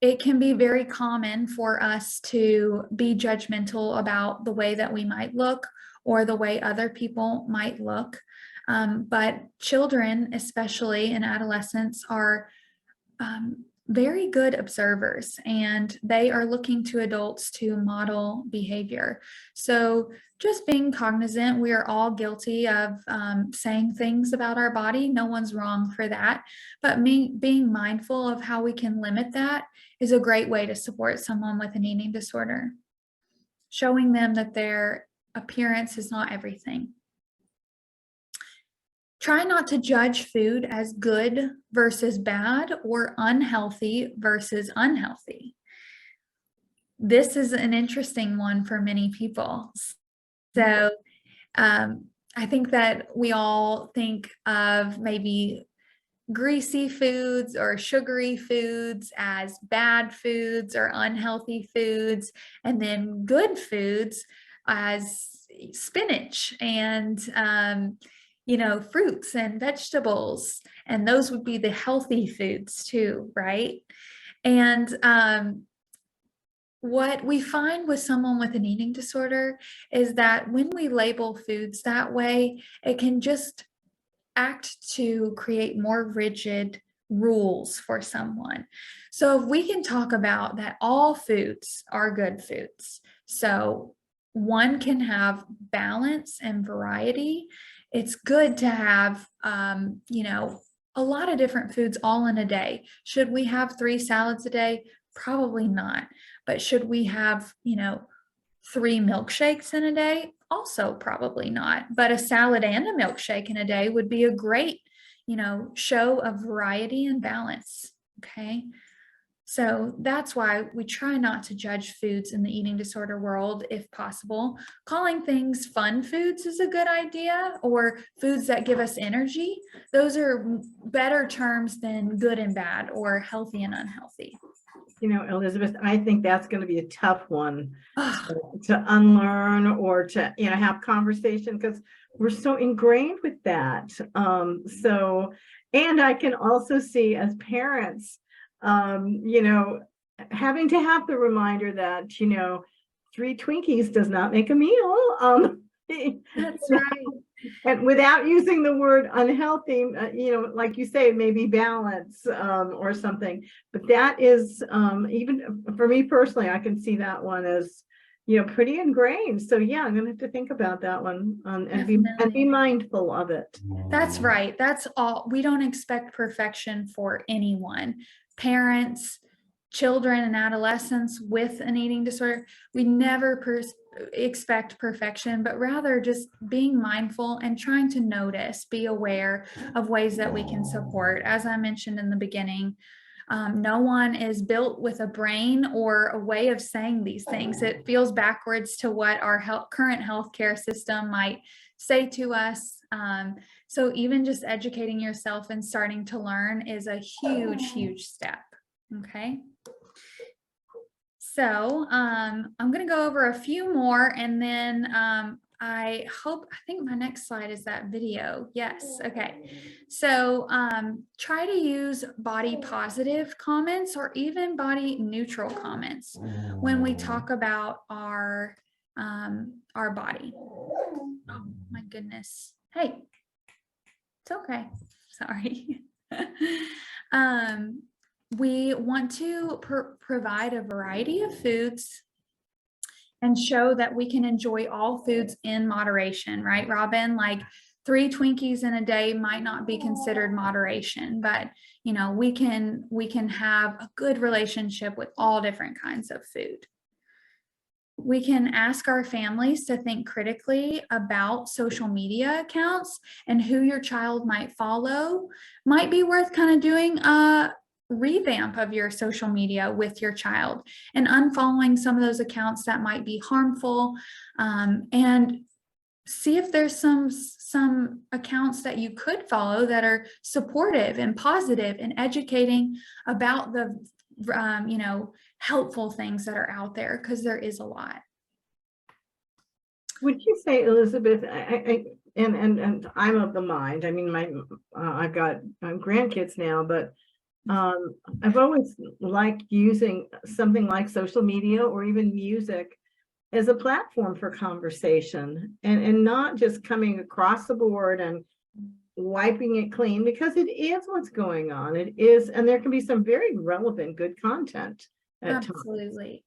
It can be very common for us to be judgmental about the way that we might look or the way other people might look. But children, especially in adolescence, are very good observers, and they are looking to adults to model behavior. So just being cognizant, we are all guilty of saying things about our body. No one's wrong for that. But being mindful of how we can limit that is a great way to support someone with an eating disorder. Showing them that their appearance is not everything. Try not to judge food as good versus bad or unhealthy versus unhealthy. This is an interesting one for many people. So I think that we all think of maybe greasy foods or sugary foods as bad foods or unhealthy foods, and then good foods as spinach and fruits and vegetables, and those would be the healthy foods too, right? And what we find with someone with an eating disorder is that when we label foods that way, it can just act to create more rigid rules for someone. So if we can talk about that all foods are good foods, so one can have balance and variety. It's good to have, a lot of different foods all in a day. Should we have 3 salads a day? Probably not. But should we have, 3 milkshakes in a day? Also probably not. But a salad and a milkshake in a day would be a great, show of variety and balance. Okay. So that's why we try not to judge foods in the eating disorder world if possible. Calling things fun foods is a good idea, or foods that give us energy. Those are better terms than good and bad or healthy and unhealthy. Elizabeth, I think that's going to be a tough one Ugh. to unlearn or to, have conversation, because we're so ingrained with that. And I can also see as parents, having to have the reminder that, 3 Twinkies does not make a meal. That's right. And without using the word unhealthy, like you say, maybe balance or something. But that is, even for me personally, I can see that one as, pretty ingrained. So yeah, I'm gonna have to think about that one and be mindful of it. That's right. That's all. We don't expect perfection for anyone. Parents, children, and adolescents with an eating disorder, we never expect perfection, but rather just being mindful and trying to notice, be aware of ways that we can support. As I mentioned in the beginning, no one is built with a brain or a way of saying these things. It feels backwards to what our current healthcare system might say to us. So even just educating yourself and starting to learn is a huge, huge step. Okay. So I'm going to go over a few more, and then I think my next slide is that video. Yes. Okay. So try to use body positive comments or even body neutral comments when we talk about our body. Oh my goodness. Hey, it's okay. Sorry. We want to provide a variety of foods and show that we can enjoy all foods in moderation, right, Robin? Like 3 Twinkies in a day might not be considered moderation, but we can have a good relationship with all different kinds of food. We can ask our families to think critically about social media accounts, and who your child might follow. Might be worth kind of doing a revamp of your social media with your child and unfollowing some of those accounts that might be harmful, and see if there's some accounts that you could follow that are supportive and positive and educating about the helpful things that are out there, because there is a lot. Would you say, Elizabeth, and I'm of the mind, I mean, I've got grandkids now, but I've always liked using something like social media or even music as a platform for conversation, and not just coming across the board and wiping it clean, because it is what's going on. It is, and there can be some very relevant, good content at Absolutely.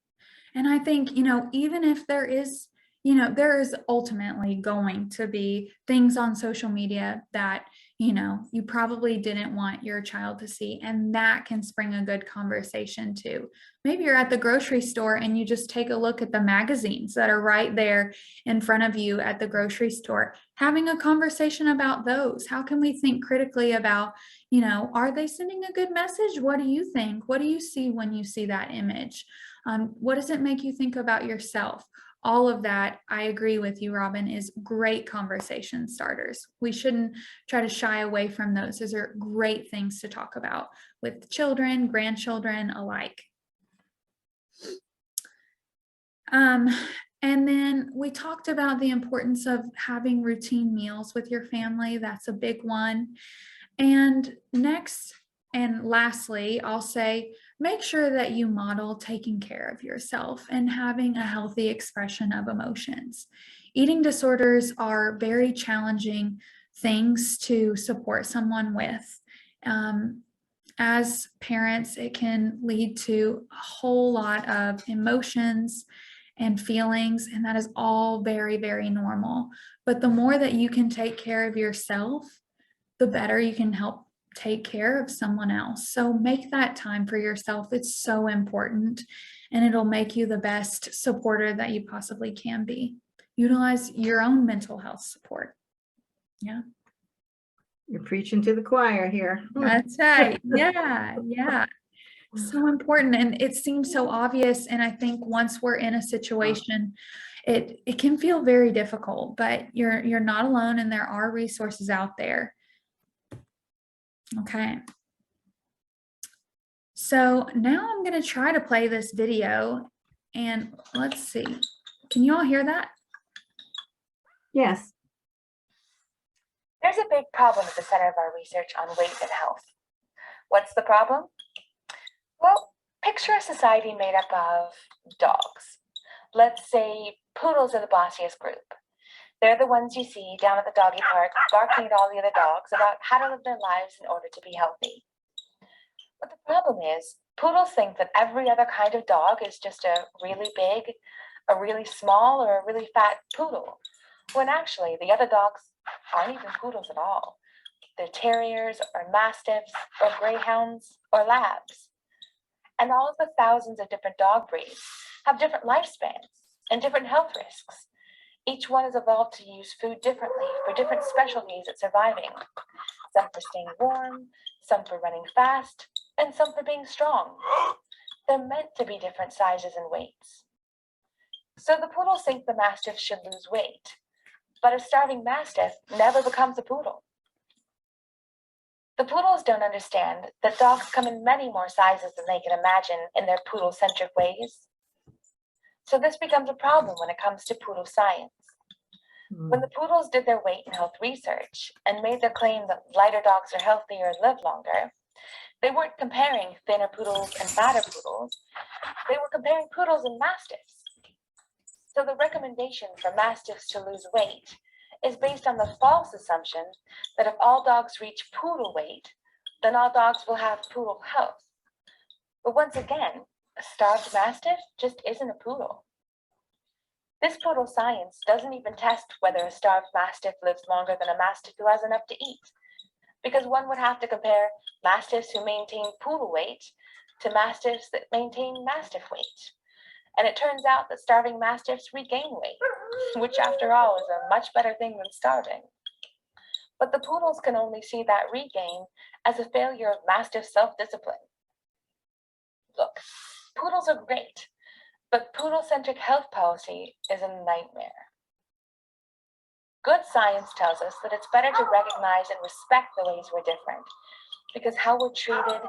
Times. And I think, even if there is, there is ultimately going to be things on social media that, you probably didn't want your child to see, and that can spring a good conversation too. Maybe you're at the grocery store and you just take a look at the magazines that are right there in front of you at the grocery store, having a conversation about those. How can we think critically about, are they sending a good message? What do you think? What do you see when you see that image? What does it make you think about yourself? All of that, I agree with you, Robin, is great conversation starters. We shouldn't try to shy away from those. Those are great things to talk about with children, grandchildren alike. And then we talked about the importance of having routine meals with your family. That's a big one. And next and lastly, I'll say, make sure that you model taking care of yourself and having a healthy expression of emotions. Eating disorders are very challenging things to support someone with. as parents, it can lead to a whole lot of emotions and feelings, and that is all very, very normal. But the more that you can take care of yourself, the better you can help take care of someone else. So make that time for yourself. It's so important, and it'll make you the best supporter that you possibly can be. Utilize your own mental health support. Yeah. You're preaching to the choir here. That's right. Yeah. Yeah. So important. And it seems so obvious. And I think once we're in a situation, it can feel very difficult, but you're not alone, and there are resources out there. Okay. So now I'm going to try to play this video, and let's see. Can you all hear that? Yes. There's a big problem at the center of our research on weight and health. What's the problem? Well, picture a society made up of dogs. Let's say poodles are the bossiest group. They're the ones you see down at the doggy park barking at all the other dogs about how to live their lives in order to be healthy. But the problem is, poodles think that every other kind of dog is just a really big, a really small, or a really fat poodle, when actually the other dogs aren't even poodles at all. They're terriers, or mastiffs, or greyhounds, or labs. And all of the thousands of different dog breeds have different lifespans and different health risks. Each one has evolved to use food differently for different specialties at surviving. Some for staying warm, some for running fast, and some for being strong. They're meant to be different sizes and weights. So the poodles think the mastiff should lose weight, but a starving mastiff never becomes a poodle. The poodles don't understand that dogs come in many more sizes than they can imagine in their poodle-centric ways. So this becomes a problem when it comes to poodle science. When the poodles did their weight and health research and made their claim that lighter dogs are healthier and live longer, they weren't comparing thinner poodles and fatter poodles. They were comparing poodles and mastiffs. So the recommendation for mastiffs to lose weight is based on the false assumption that if all dogs reach poodle weight, then all dogs will have poodle health. But once again, a starved mastiff just isn't a poodle. This poodle science doesn't even test whether a starved mastiff lives longer than a mastiff who has enough to eat, because one would have to compare mastiffs who maintain poodle weight to mastiffs that maintain mastiff weight. And it turns out that starving mastiffs regain weight, which after all is a much better thing than starving. But the poodles can only see that regain as a failure of mastiff self-discipline. Look, poodles are great, but poodle-centric health policy is a nightmare. Good science tells us that it's better to recognize and respect the ways we're different, because how we're treated,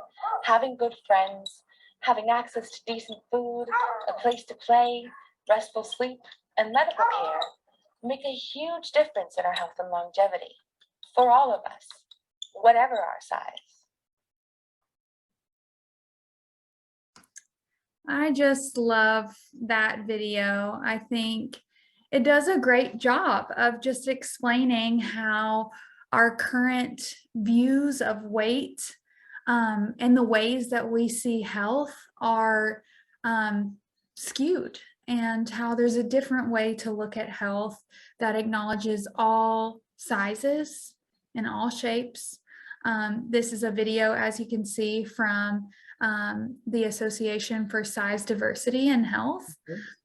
having good friends, having access to decent food, a place to play, restful sleep, and medical care make a huge difference in our health and longevity for all of us, whatever our size. I just love that video. I think it does a great job of just explaining how our current views of weight and the ways that we see health are skewed, and how there's a different way to look at health that acknowledges all sizes and all shapes. This is a video, as you can see, from the Association for Size Diversity and Health,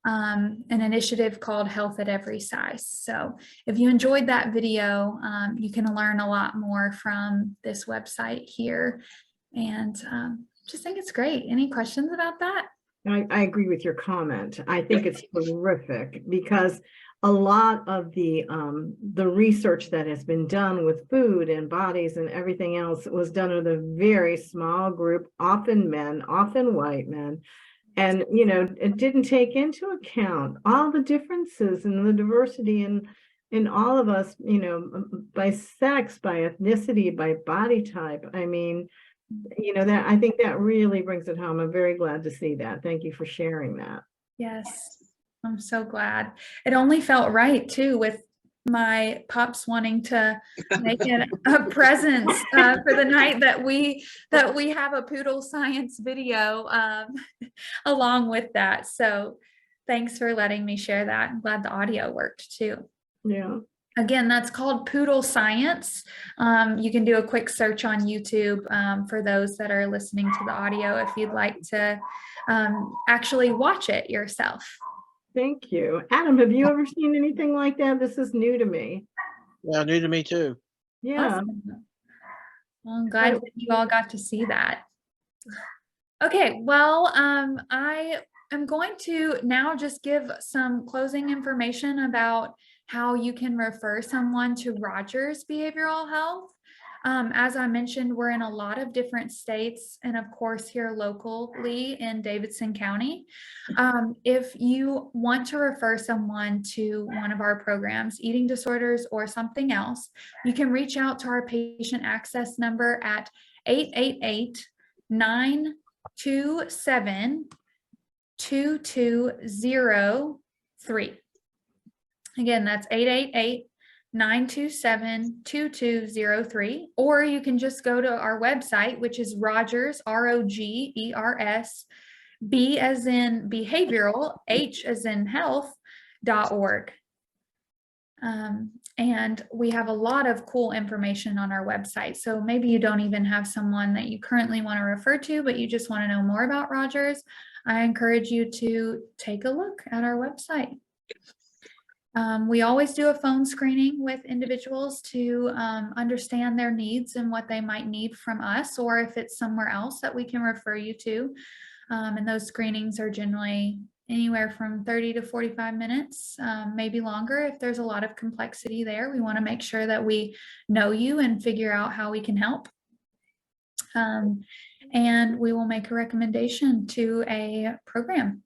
an initiative called Health at Every Size. So if you enjoyed that video, you can learn a lot more from this website here. And just think it's great. Any questions about that? I agree with your comment. I think it's terrific, because a lot of the research that has been done with food and bodies and everything else was done with a very small group, often men, often white men. And, you know, it didn't take into account all the differences and the diversity in all of us, you know, by sex, by ethnicity, by body type. I mean, you know, that I think that really brings it home. I'm very glad to see that. Thank you for sharing that. Yes, I'm so glad. It only felt right too, with my pups wanting to make it a presence for the night that we have a poodle science video along with that. So thanks for letting me share that. I'm glad the audio worked too. Yeah. Again, that's called Poodle Science. You can do a quick search on YouTube for those that are listening to the audio if you'd like to actually watch it yourself. Thank you. Adam, have you ever seen anything like that? This is new to me. Yeah, new to me too. Yeah. Awesome. Well, I'm glad that you all got to see that. Okay, well, I am going to now just give some closing information about how you can refer someone to Rogers Behavioral Health. As I mentioned, we're in a lot of different states and of course here locally in Davidson County. If you want to refer someone to one of our programs, eating disorders or something else, you can reach out to our patient access number at 888-927-2203. Again, that's 888-927-2203, or you can just go to our website, which is Rogers, ROGERS, B as in behavioral, H as in health.org. And we have a lot of cool information on our website. So maybe you don't even have someone that you currently want to refer to, but you just want to know more about Rogers. I encourage you to take a look at our website. We always do a phone screening with individuals to understand their needs and what they might need from us, or if it's somewhere else that we can refer you to. And those screenings are generally anywhere from 30 to 45 minutes, maybe longer. If there's a lot of complexity there, we want to make sure that we know you and figure out how we can help. And we will make a recommendation to a program.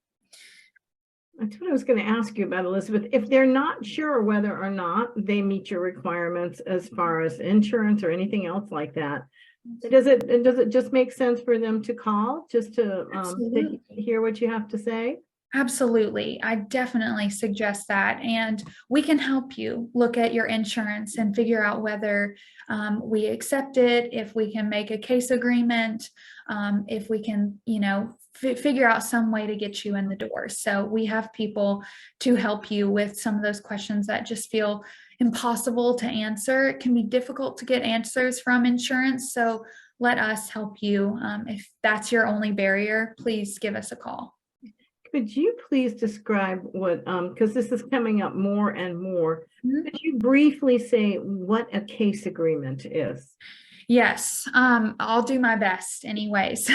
That's what I was going to ask you about, Elizabeth. If they're not sure whether or not they meet your requirements as far as insurance or anything else like that, does it just make sense for them to call just to hear what you have to say? Absolutely. I definitely suggest that. And we can help you look at your insurance and figure out whether we accept it, if we can make a case agreement, if we can, figure out some way to get you in the door. So we have people to help you with some of those questions that just feel impossible to answer. It can be difficult to get answers from insurance. So let us help you. If that's your only barrier, please give us a call. Could you please describe what, because this is coming up more and more, could you briefly say what a case agreement is? Yes, I'll do my best anyways.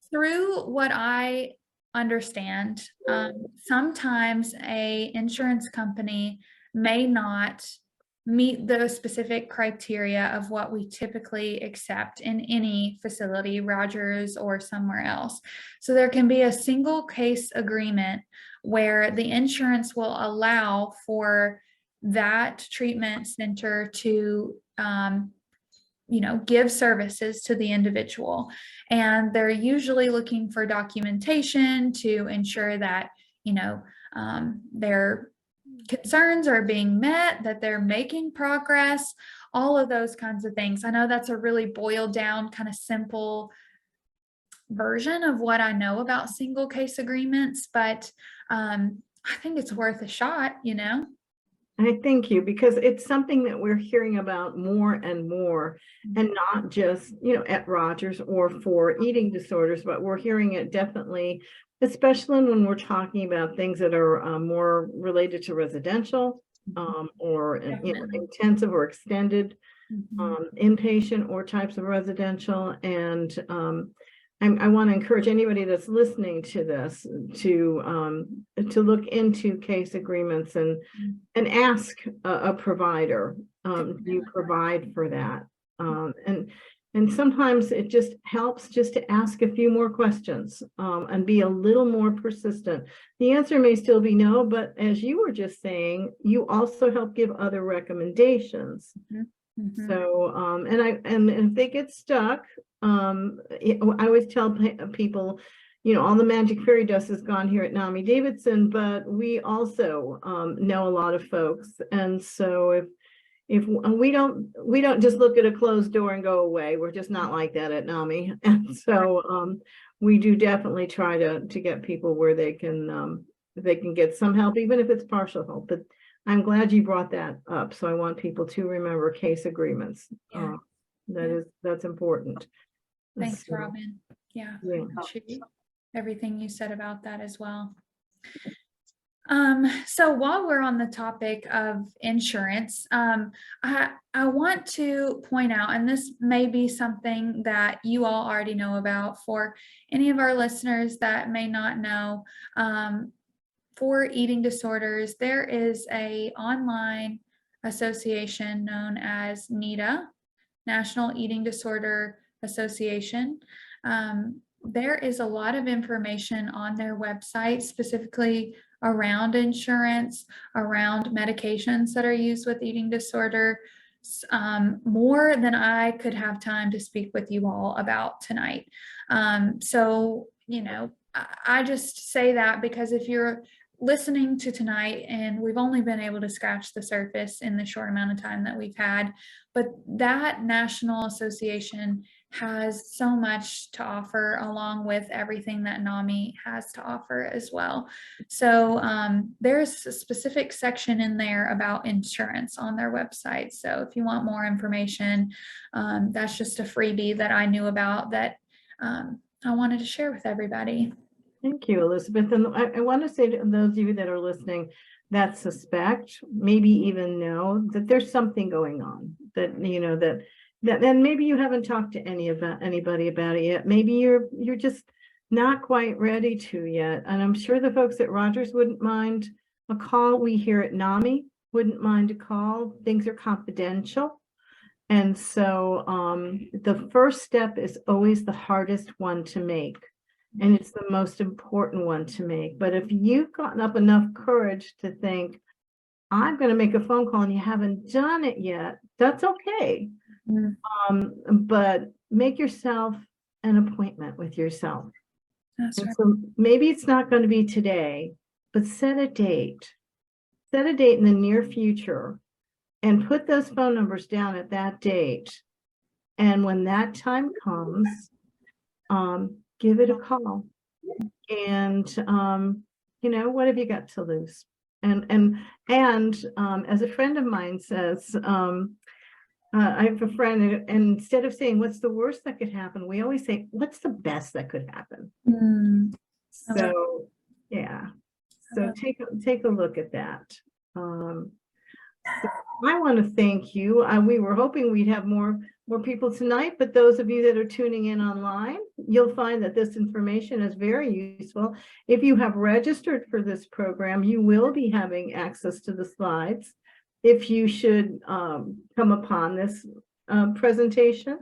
Through what I understand, sometimes a insurance company may not meet the specific criteria of what we typically accept in any facility, Rogers or somewhere else. So there can be a single case agreement where the insurance will allow for that treatment center to give services to the individual. And they're usually looking for documentation to ensure that, their concerns are being met, that they're making progress, all of those kinds of things. I know that's a really boiled down, kind of simple version of what I know about single case agreements, but I think it's worth a shot, I thank you, because it's something that we're hearing about more and more, and not just, at Rogers or for eating disorders, but we're hearing it definitely, especially when we're talking about things that are more related to residential or intensive or extended inpatient or types of residential. And I want to encourage anybody that's listening to this to look into case agreements and ask a provider, do you provide for that? And sometimes it just helps just to ask a few more questions and be a little more persistent. The answer may still be no, but as you were just saying, you also help give other recommendations. So, and if they get stuck, I always tell people, all the magic fairy dust is gone here at NAMI Davidson, but we also know a lot of folks. And so if we don't just look at a closed door and go away, we're just not like that at NAMI. And so we do definitely try to get people where they can get some help, even if it's partial help. But I'm glad you brought that up. So I want people to remember case agreements. Yeah. That's important. Thanks, So, Robin. Yeah, yeah. appreciate everything you said about that as well. So while we're on the topic of insurance, I want to point out, and this may be something that you all already know about, for any of our listeners that may not know, for eating disorders, there is a online association known as NEDA, National Eating Disorder Association. There is a lot of information on their website, specifically around insurance, around medications that are used with eating disorder, more than I could have time to speak with you all about tonight. So, I just say that because if you're listening to tonight, and we've only been able to scratch the surface in the short amount of time that we've had, but that national association has so much to offer, along with everything that NAMI has to offer as well. So there's a specific section in there about insurance on their website. So if you want more information, that's just a freebie that I knew about that I wanted to share with everybody. Thank you, Elizabeth. And I want to say to those of you that are listening that suspect, maybe even know that there's something going on, that then maybe you haven't talked to anybody about it yet. Maybe you're just not quite ready to yet. And I'm sure the folks at Rogers wouldn't mind a call. We here at NAMI wouldn't mind a call. Things are confidential. And so the first step is always the hardest one to make. And it's the most important one to make. But if you've gotten up enough courage to think, I'm going to make a phone call, and you haven't done it yet, that's okay. But make yourself an appointment with yourself. That's right. So maybe it's not going to be today, but set a date. Set a date in the near future and put those phone numbers down at that date. And when that time comes, give it a call. And what have you got to lose? And as a friend of mine says, I have a friend, and instead of saying what's the worst that could happen, we always say what's the best that could happen. So yeah, so take a look at that. So I want to thank you. We were hoping we'd have more people tonight, but those of you that are tuning in online, you'll find that this information is very useful. If you have registered for this program, you will be having access to the slides. If you should come upon this presentation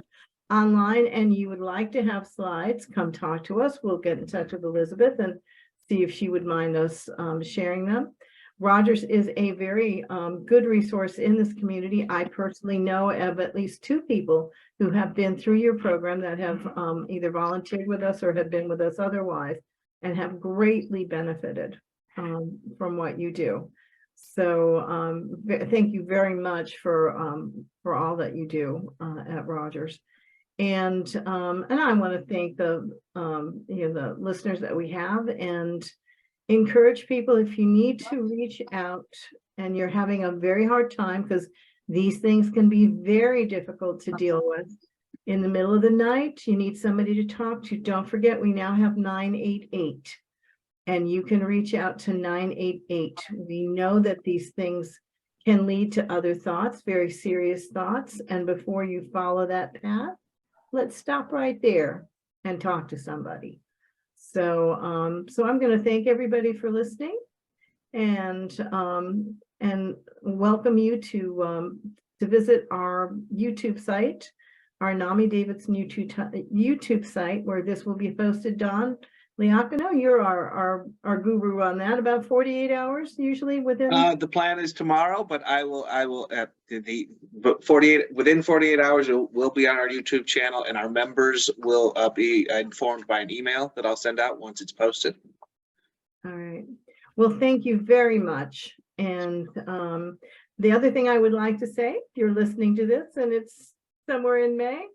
online and you would like to have slides, come talk to us. We'll get in touch with Elizabeth and see if she would mind us sharing them. Rogers is a very good resource in this community. I personally know of at least 2 people who have been through your program that have either volunteered with us or have been with us otherwise, and have greatly benefited from what you do. So thank you very much for all that you do at Rogers. And I want to thank the listeners that we have, and encourage people, if you need to reach out and you're having a very hard time, because these things can be very difficult to deal with in the middle of the night, you need somebody to talk to. Don't forget, we now have 988, and you can reach out to 988. We know that these things can lead to other thoughts, very serious thoughts. And before you follow that path, let's stop right there and talk to somebody. So I'm going to thank everybody for listening, and welcome you to visit our YouTube site, our NAMI Davidson YouTube site, where this will be posted. Dawn, Liacono, you're our guru on that, about 48 hours usually within. The plan is tomorrow, but but within 48 hours, it will be on our YouTube channel, and our members will be informed by an email that I'll send out once it's posted. All right. Well, thank you very much. And the other thing I would like to say, if you're listening to this and it's somewhere in May,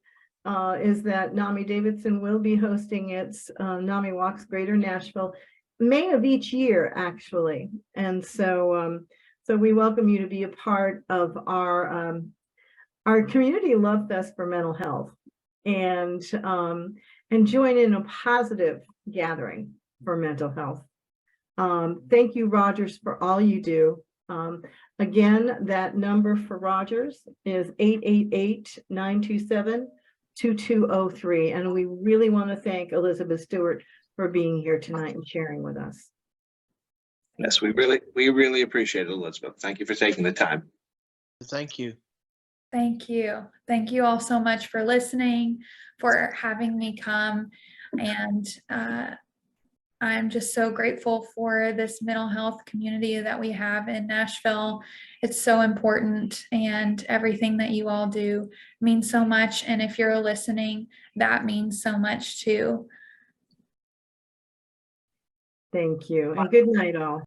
is that NAMI Davidson will be hosting its NAMI Walks Greater Nashville, May of each year, actually. And so we welcome you to be a part of our community love fest for mental health, and join in a positive gathering for mental health. Thank you, Rogers, for all you do. Again, that number for Rogers is 888-927-2203. And we really want to thank Elizabeth Stewart for being here tonight and sharing with us. Yes, we really appreciate it, Elizabeth. Thank you for taking the time. Thank you. Thank you. Thank you all so much for listening, for having me come. And I'm just so grateful for this mental health community that we have in Nashville. It's so important, and everything that you all do means so much. And if you're listening, that means so much too. Thank you, and good night all.